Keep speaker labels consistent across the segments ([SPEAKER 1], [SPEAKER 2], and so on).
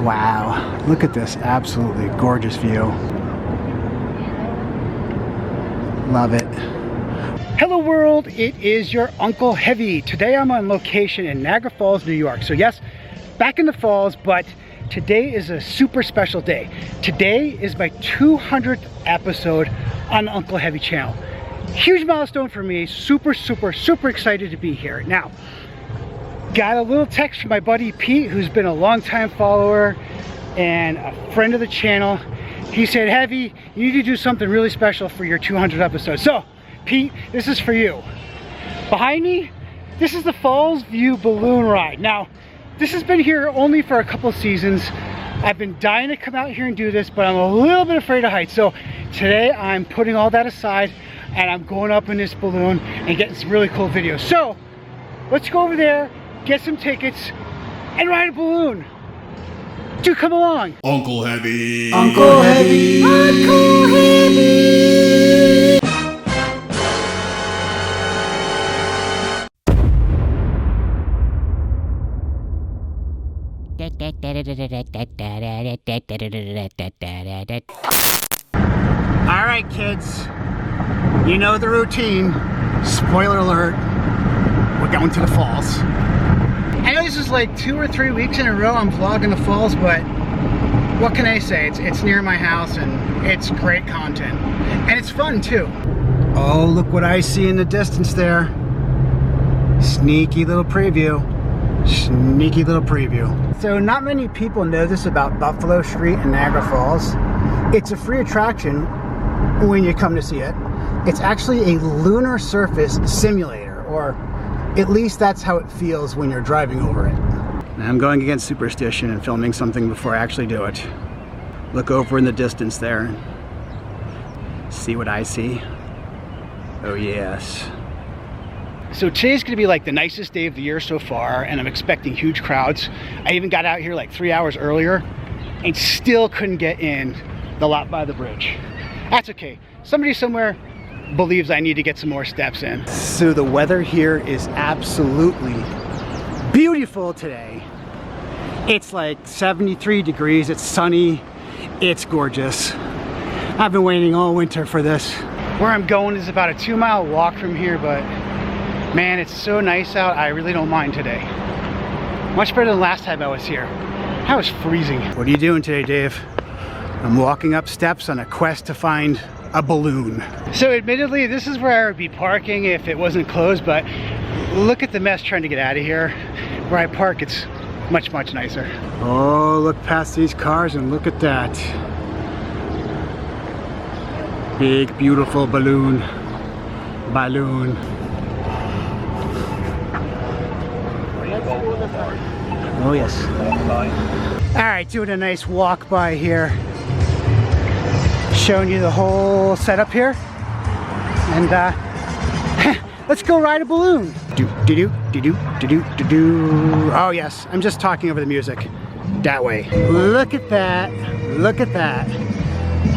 [SPEAKER 1] Wow, look at this absolutely gorgeous view. Love it. Hello world, it is your Unkle Heavy. Today I'm on location in Niagara Falls, New York. So yes, back in the falls, but today is a super special day. Today is my 200th episode on the Unkle Heavy channel. Huge milestone for me. Super excited to be here. Now, got a little text from my buddy Pete, who's been a longtime follower and a friend of the channel. He said, Heavy, you need to do something really special for your 200th episode. So, Pete, this is for you. Behind me, this is the Fallsview balloon ride. Now, this has been here only for a couple seasons. I've been dying to come out here and do this, but I'm a little bit afraid of heights. So today I'm putting all that aside and I'm going up in this balloon and getting some really cool videos. So let's go over there, get some tickets, and ride a balloon. Do come along.
[SPEAKER 2] Unkle Heavy.
[SPEAKER 1] Unkle Heavy. Unkle Heavy. All right, kids, you know the routine. Spoiler alert, we're going to the falls. I know this is like 2 or 3 weeks in a row I'm vlogging the falls, but what can I say? It's near my house and it's great content. And it's fun too. Oh, look what I see in the distance there. Sneaky little preview. Sneaky little preview. So not many people know this about Buffalo Street in Niagara Falls. It's a free attraction when you come to see it. It's actually a lunar surface simulator, or at least that's how it feels when you're driving over it. Now I'm going against superstition and filming something before I actually do it. Look over in the distance there. See what I see? Oh yes. So today's gonna be like the nicest day of the year so far, and I'm expecting huge crowds. I even got out here like 3 hours earlier and still couldn't get in the lot by the bridge. That's okay. Somebody somewhere believes I need to get some more steps in. So the weather here is absolutely beautiful today. It's like 73 degrees, it's sunny, it's gorgeous. I've been waiting all winter for this. Where I'm going is about a 2-mile walk from here, but man, it's so nice out, I really don't mind today. Much better than last time I was here. I was freezing. What are you doing today, Dave? I'm walking up steps on a quest to find a balloon. So admittedly, this is where I would be parking if it wasn't closed, but look at the mess trying to get out of here. Where I park, it's much nicer. Oh, look past these cars and look at that. Big, beautiful balloon. Balloon. Oh yes. All right, doing a nice walk by here. Showing you the whole setup here. And let's go ride a balloon. Oh yes, I'm just talking over the music. That way. Look at that. Look at that.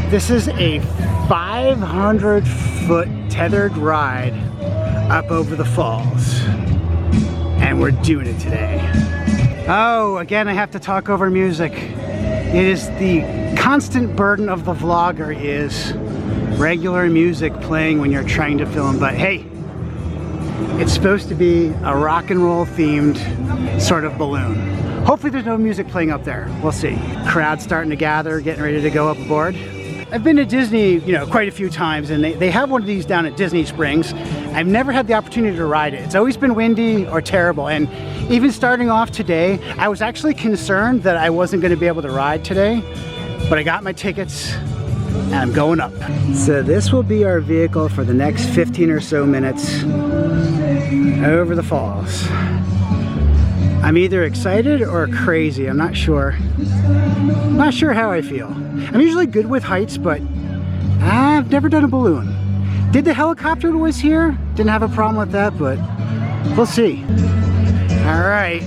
[SPEAKER 1] This is a 500-foot tethered ride up over the falls. And we're doing it today. Oh, again, I have to talk over music. It is the constant burden of the vlogger is regular music playing when you're trying to film, but hey, it's supposed to be a rock and roll themed sort of balloon. Hopefully there's no music playing up there. We'll see. Crowd starting to gather, getting ready to go up aboard. I've been to Disney, quite a few times, and they have one of these down at Disney Springs. I've never had the opportunity to ride it. It's always been windy or terrible, and even starting off today, I was actually concerned that I wasn't going to be able to ride today, but I got my tickets and I'm going up. So this will be our vehicle for the next 15 or so minutes over the falls. I'm either excited or crazy, I'm not sure. I'm not sure how I feel. I'm usually good with heights, but I've never done a balloon. Did the helicopter when I was here? Didn't have a problem with that, but we'll see. All right,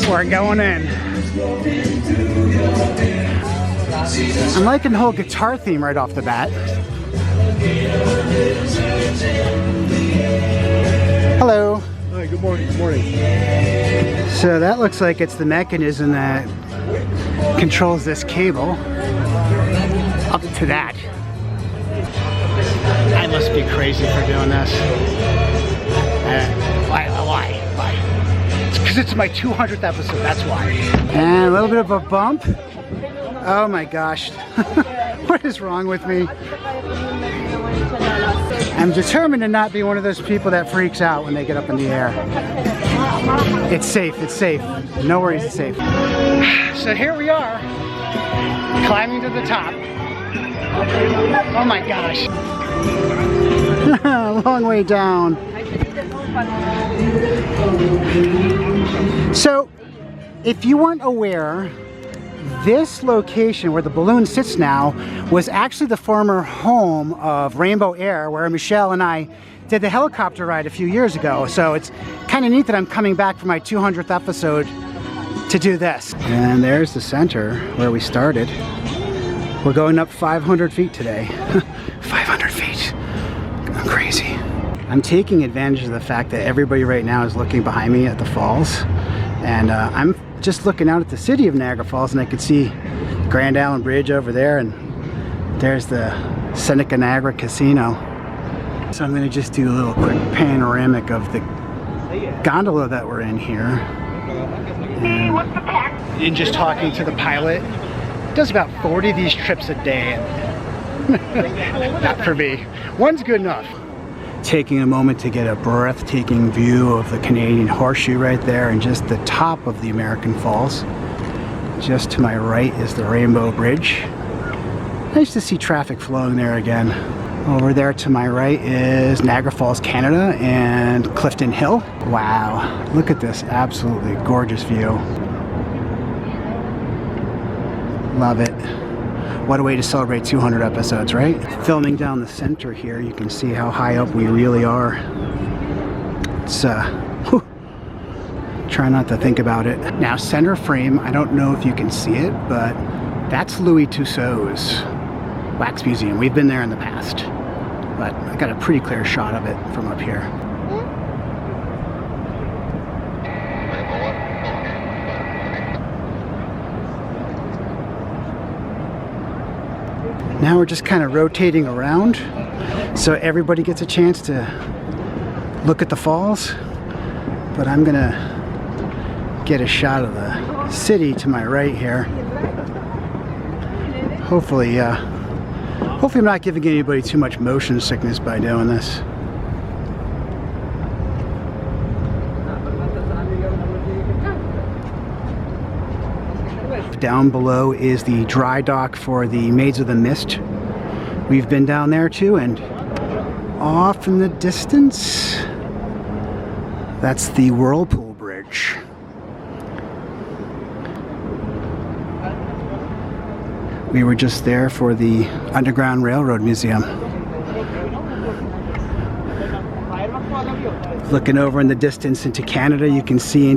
[SPEAKER 1] we're going in. I'm liking the whole guitar theme right off the bat. Hello.
[SPEAKER 3] Hi, good morning, good morning.
[SPEAKER 1] So that looks like it's the mechanism that controls this cable up to that. I must be crazy for doing this. Why? It's because it's my 200th episode, that's why. And a little bit of a bump. Oh my gosh. What is wrong with me? I'm determined to not be one of those people that freaks out when they get up in the air. It's safe, it's safe. No worries, it's safe. So here we are, climbing to the top. Oh my gosh. Long way down. So, if you weren't aware, this location where the balloon sits now was actually the former home of Rainbow Air, where Michelle and I did the helicopter ride a few years ago. So it's kind of neat that I'm coming back for my 200th episode to do this. And there's the center where we started. We're going up 500 feet today. 500 feet. I'm crazy. I'm taking advantage of the fact that everybody right now is looking behind me at the falls. And I'm just looking out at the city of Niagara Falls, and I could see Grand Island Bridge over there, and there's the Seneca Niagara Casino. So I'm going to just do a little quick panoramic of the gondola that we're in here. And just talking to the pilot, does about 40 of these trips a day. Not for me. One's good enough. Taking a moment to get a breathtaking view of the Canadian Horseshoe right there, and just the top of the American Falls. Just to my right is the Rainbow Bridge. Nice to see traffic flowing there again. Over there to my right is Niagara Falls, Canada, and Clifton Hill. Wow, look at this absolutely gorgeous view. Love it. What a way to celebrate 200 episodes, right? Filming down the center here, you can see how high up we really are. It's, try not to think about it. Now, center frame, I don't know if you can see it, but that's Louis Tussauds Wax Museum. We've been there in the past, but I got a pretty clear shot of it from up here. Now we're just kind of rotating around so everybody gets a chance to look at the falls, but I'm gonna get a shot of the city to my right here. Hopefully I'm not giving anybody too much motion sickness by doing this. Down below is the dry dock for the Maids of the Mist. We've been down there too, and off in the distance, that's the Whirlpool Bridge. We were just there for the Underground Railroad Museum. Looking over in the distance into Canada, you can see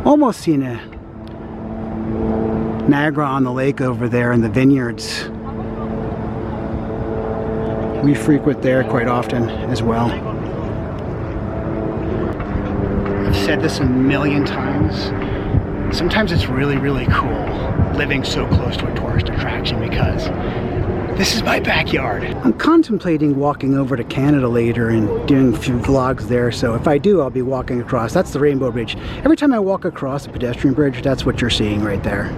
[SPEAKER 1] almost see Niagara on the lake over there in the vineyards. We frequent there quite often as well. I've said this a million times. Sometimes it's really, really cool living so close to a tourist attraction because this is my backyard. I'm contemplating walking over to Canada later and doing a few vlogs there, so if I do, I'll be walking across. That's the Rainbow Bridge. Every time I walk across the pedestrian bridge, that's what you're seeing right there.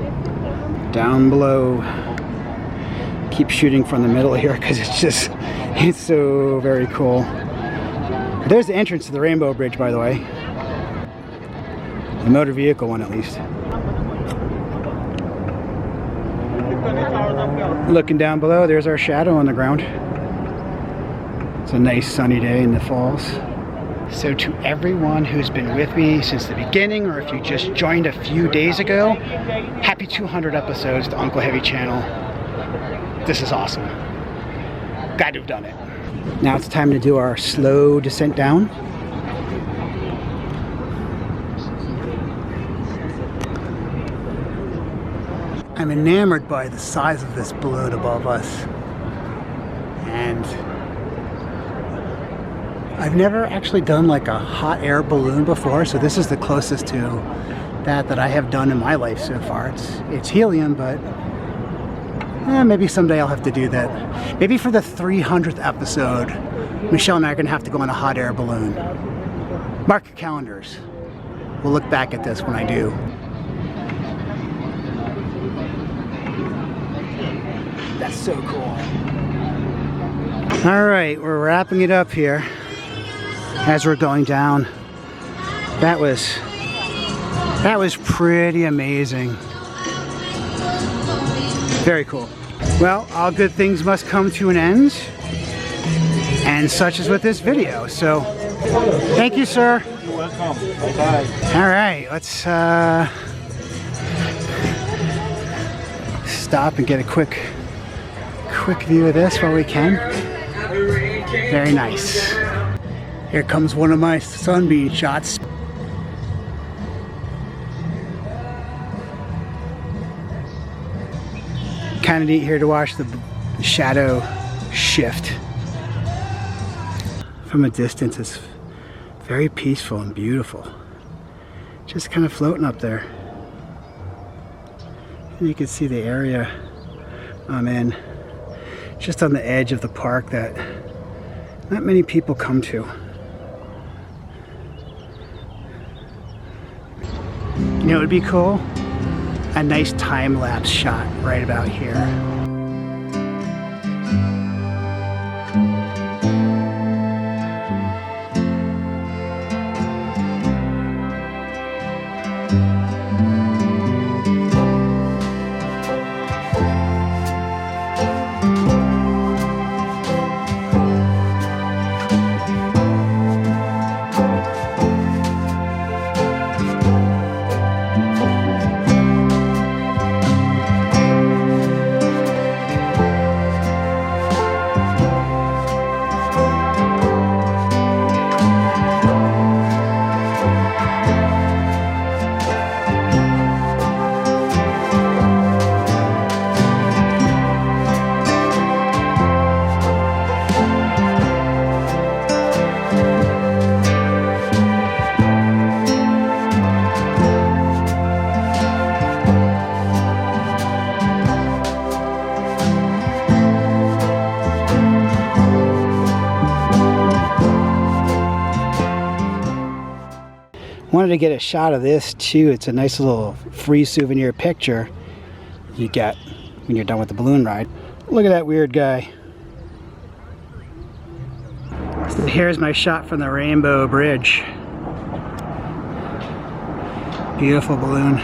[SPEAKER 1] Down below, keep shooting from the middle here because it's so very cool. There's the entrance to the Rainbow Bridge, by the way. The motor vehicle one, at least. Looking down below, there's our shadow on the ground. It's a nice sunny day in the falls. So to everyone who's been with me since the beginning, or if you just joined a few days ago, happy 200 episodes to Unkle Heavy channel. This is awesome. Glad to have done it. Now it's time to do our slow descent down. I'm enamored by the size of this balloon above us. And I've never actually done like a hot air balloon before, so this is the closest to that I have done in my life so far. It's helium, but maybe someday I'll have to do that. Maybe for the 300th episode, Michelle and I are going to have to go on a hot air balloon. Mark your calendars. We'll look back at this when I do. That's so cool. All right, we're wrapping it up here as we're going down. That was pretty amazing. Very cool. Well, all good things must come to an end, and such is with this video. So, thank you, sir.
[SPEAKER 2] You're welcome. Bye-bye.
[SPEAKER 1] All right, let's stop and get a quick view of this while we can. Very nice. Here comes one of my sunbeam shots. Kind of neat here to watch the shadow shift. From a distance, it's very peaceful and beautiful. Just kind of floating up there. And you can see the area I'm in. Just on the edge of the park that not many people come to. You know, it would be cool? A nice time-lapse shot right about here. Wanted to get a shot of this too. It's a nice little free souvenir picture you get when you're done with the balloon ride. Look at that weird guy. So here's my shot from the Rainbow Bridge. Beautiful balloon.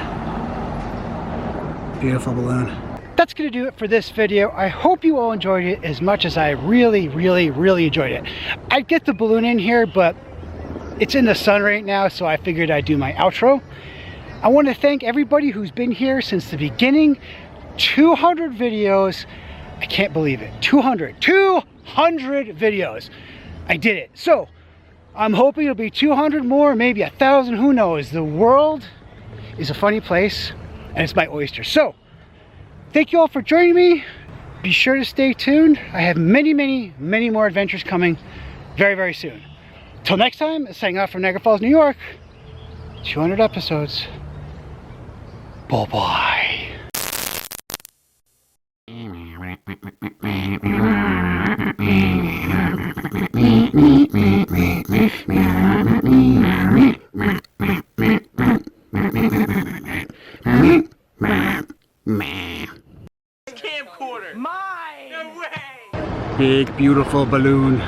[SPEAKER 1] Beautiful balloon. That's gonna do it for this video. I hope you all enjoyed it as much as I really enjoyed it. I'd get the balloon in here, but it's in the sun right now, so I figured I'd do my outro. I want to thank everybody who's been here since the beginning. 200 videos. I can't believe it. 200 videos. I did it. So I'm hoping it'll be 200 more, maybe 1,000, who knows. The world is a funny place, and it's my oyster. So thank you all for joining me. Be sure to stay tuned. I have many more adventures coming very soon. Till next time, signing off from Niagara Falls, New York. 200 episodes. Bye-bye.
[SPEAKER 2] Camcorder. Mine. No way.
[SPEAKER 1] Big, beautiful balloon.